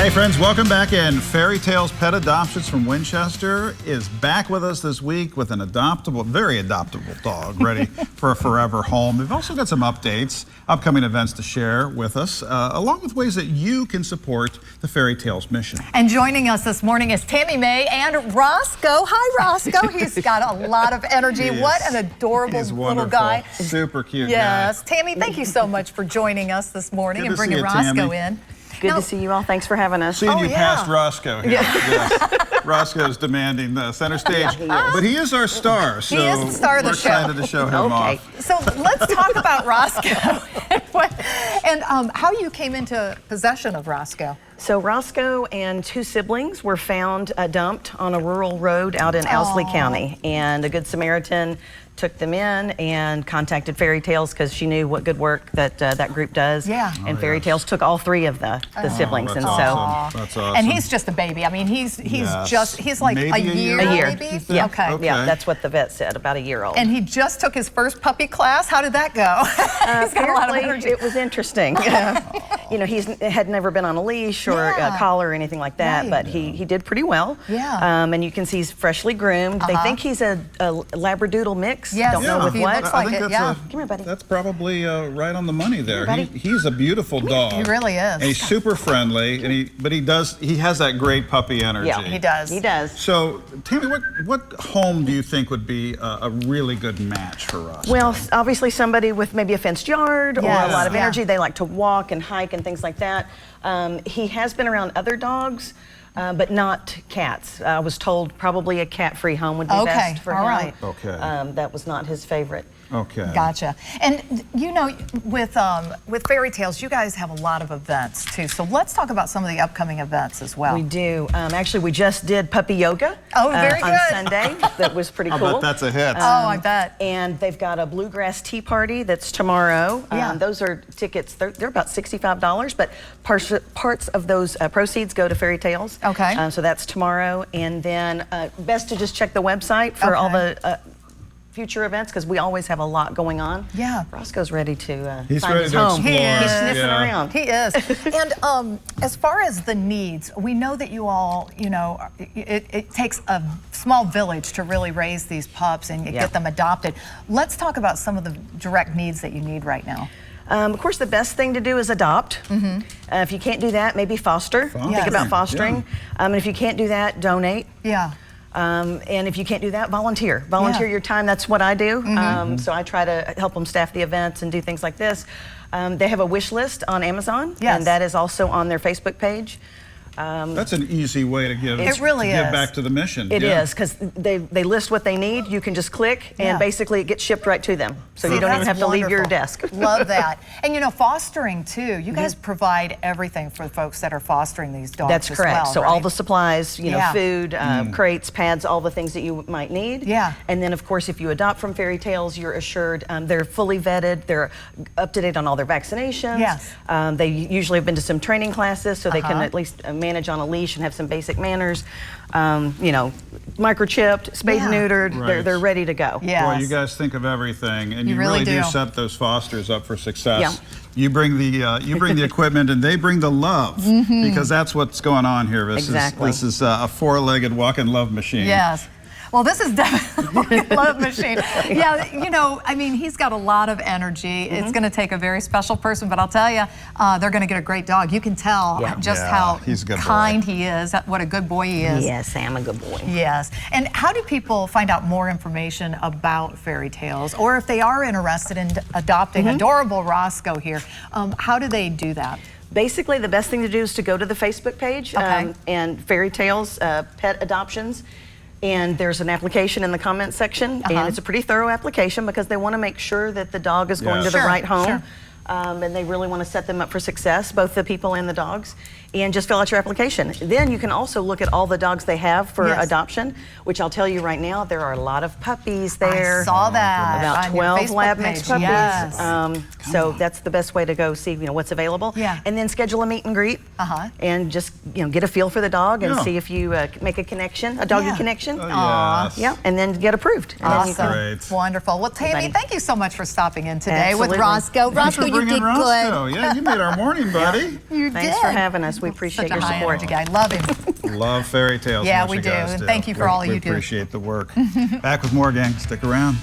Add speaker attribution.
Speaker 1: Hey friends, welcome back in. FairyTails Pet Adoptions from Winchester is back with us this week with an adoptable, very adoptable dog ready for a forever home. We've also got some updates, upcoming events to share with us, along with ways that you can support the FairyTails mission.
Speaker 2: And joining us this morning is Tami May and Roscoe. Hi, Roscoe. He's got a lot of energy. What an adorable little guy.
Speaker 1: Super cute
Speaker 2: Yes.
Speaker 1: guy.
Speaker 2: Tami, thank you so much for joining us this morning and bringing Roscoe in.
Speaker 3: Good to see you all. Thanks for having us.
Speaker 1: Seeing you past Roscoe here. Yes. Roscoe's demanding the center stage. But he is our star, so
Speaker 2: he is the star of the show.
Speaker 1: We're excited to show him off.
Speaker 2: So let's talk about Roscoe and how you came into possession of Roscoe.
Speaker 3: So Roscoe and two siblings were found dumped on a rural road out in Owsley County, and a Good Samaritan took them in and contacted FairyTails because she knew what good work that that group does.
Speaker 2: Yeah.
Speaker 3: And FairyTails took all three of the siblings,
Speaker 1: that's
Speaker 3: and
Speaker 1: awesome. That's awesome.
Speaker 2: And he's just a baby. I mean, he's like maybe a year. Maybe?
Speaker 3: Yeah.
Speaker 2: Okay.
Speaker 3: Yeah, that's what the vet said, about a year old.
Speaker 2: And he just took his first puppy class. How did that go? He's got a lot of energy.
Speaker 3: It was interesting. You know, he had never been on a leash or a collar or anything like that, but he did pretty well.
Speaker 2: Yeah.
Speaker 3: And you can see he's freshly groomed. They think he's a Labradoodle mix.
Speaker 2: Yes.
Speaker 3: Don't know with
Speaker 2: he
Speaker 3: what.
Speaker 2: looks like it.
Speaker 3: Come here, buddy.
Speaker 1: That's probably right on the money there.
Speaker 3: Here,
Speaker 1: he's a beautiful dog.
Speaker 2: He really is.
Speaker 1: And he's super friendly, and he has that great puppy energy.
Speaker 3: Yeah,
Speaker 2: he does.
Speaker 3: He does.
Speaker 1: So, Tami, what home do you think would be a really good match for us?
Speaker 3: Well, obviously somebody with maybe a fenced yard or a lot of energy. They like to walk and hike and things like that. He has been around other dogs, but not cats. I was told probably a cat-free home would be best for him.
Speaker 2: Right.
Speaker 1: Okay.
Speaker 3: That was not his favorite.
Speaker 1: Okay.
Speaker 2: Gotcha. And you know, with FairyTails, you guys have a lot of events too. So let's talk about some of the upcoming events as well.
Speaker 3: We do. Actually, we just did puppy yoga.
Speaker 2: Oh, very good.
Speaker 3: On Sunday. That was pretty cool.
Speaker 1: I bet that's a hit.
Speaker 2: I bet.
Speaker 3: And they've got a bluegrass tea party that's tomorrow. Those are tickets. They're about $65, but parts of those proceeds go to FairyTails.
Speaker 2: Okay.
Speaker 3: So that's tomorrow. And then best to just check the website for all the future events, because we always have a lot going on.
Speaker 2: Yeah.
Speaker 3: Roscoe's ready to
Speaker 1: He's
Speaker 3: find
Speaker 1: ready
Speaker 3: his
Speaker 1: to
Speaker 3: home.
Speaker 1: explore.
Speaker 3: He's sniffing around.
Speaker 2: He is. And as far as the needs, we know that you all, you know, it takes a small village to really raise these pups and get them adopted. Let's talk about some of the direct needs that you need right now.
Speaker 3: Of course, the best thing to do is adopt. If you can't do that, maybe foster. Think about fostering. And if you can't do that, donate.
Speaker 2: Yeah.
Speaker 3: And if you can't do that, volunteer. Volunteer your time. That's what I do. So I try to help them staff the events and do things like this. They have a wish list on Amazon, and that is also on their Facebook page.
Speaker 1: That's an easy way to give,
Speaker 2: give
Speaker 1: back to the mission.
Speaker 3: It is, because they list what they need. You can just click, and basically it gets shipped right to them. So you don't even have to leave your desk.
Speaker 2: Love that. And you know, fostering too. You guys provide everything for the folks that are fostering these dogs.
Speaker 3: That's correct.
Speaker 2: As well,
Speaker 3: so all the supplies, you know, food, crates, pads, all the things that you might need.
Speaker 2: Yeah.
Speaker 3: And then of course, if you adopt from FairyTails, you're assured they're fully vetted. They're up to date on all their vaccinations.
Speaker 2: Yes.
Speaker 3: They usually have been to some training classes, so they can at least manage on a leash and have some basic manners. You know, microchipped, spayed and neutered. They're ready to go.
Speaker 2: Yes.
Speaker 1: Boy, you guys think of everything, and you
Speaker 2: really
Speaker 1: do set those fosters up for success.
Speaker 3: Yeah.
Speaker 1: You bring the equipment, and they bring the love, because that's what's going on here. This is a four-legged walk-in love machine.
Speaker 2: Yes. Well, this is definitely a love machine. Yeah, you know, I mean, he's got a lot of energy. It's going to take a very special person, but I'll tell you, they're going to get a great dog. You can tell just how kind he is, what a good boy he is.
Speaker 3: Yes, I'm a good boy.
Speaker 2: Yes. And how do people find out more information about FairyTails, or if they are interested in adopting adorable Roscoe here, how do they do that?
Speaker 3: Basically, the best thing to do is to go to the Facebook page and FairyTails Pet Adoptions. And there's an application in the comment section, and it's a pretty thorough application because they want to make sure that the dog is going to the right home. And they really want to set them up for success, both the people and the dogs. And just fill out your application. Then you can also look at all the dogs they have for adoption, which I'll tell you right now, there are a lot of puppies there.
Speaker 2: I saw that.
Speaker 3: About 12 lab mix puppies.
Speaker 2: Yes.
Speaker 3: So that's the best way to go see, you know, what's available.
Speaker 2: Yeah.
Speaker 3: And then schedule a meet and greet. And just, you know, get a feel for the dog and see if you make a connection, a doggy connection.
Speaker 1: Yes.
Speaker 3: And then get approved. And
Speaker 2: Awesome.
Speaker 1: Great.
Speaker 2: Wonderful. Well, Tami, thank you so much for stopping in today with
Speaker 3: Absolutely.
Speaker 2: Roscoe.
Speaker 1: Thanks for
Speaker 2: Roscoe, you did
Speaker 1: Roscoe.
Speaker 2: good.
Speaker 1: Yeah, you made our morning, buddy.
Speaker 2: You
Speaker 3: Thanks
Speaker 2: did.
Speaker 3: for having us. us. We appreciate
Speaker 2: Such
Speaker 3: your
Speaker 2: a high
Speaker 3: support.
Speaker 2: energy guy. Love him.
Speaker 1: Love FairyTales.
Speaker 2: Yeah,
Speaker 1: What
Speaker 2: we
Speaker 1: you
Speaker 2: do.
Speaker 1: guys
Speaker 2: And thank you for all you do.
Speaker 1: We appreciate the work. Back with more, gang. Stick around.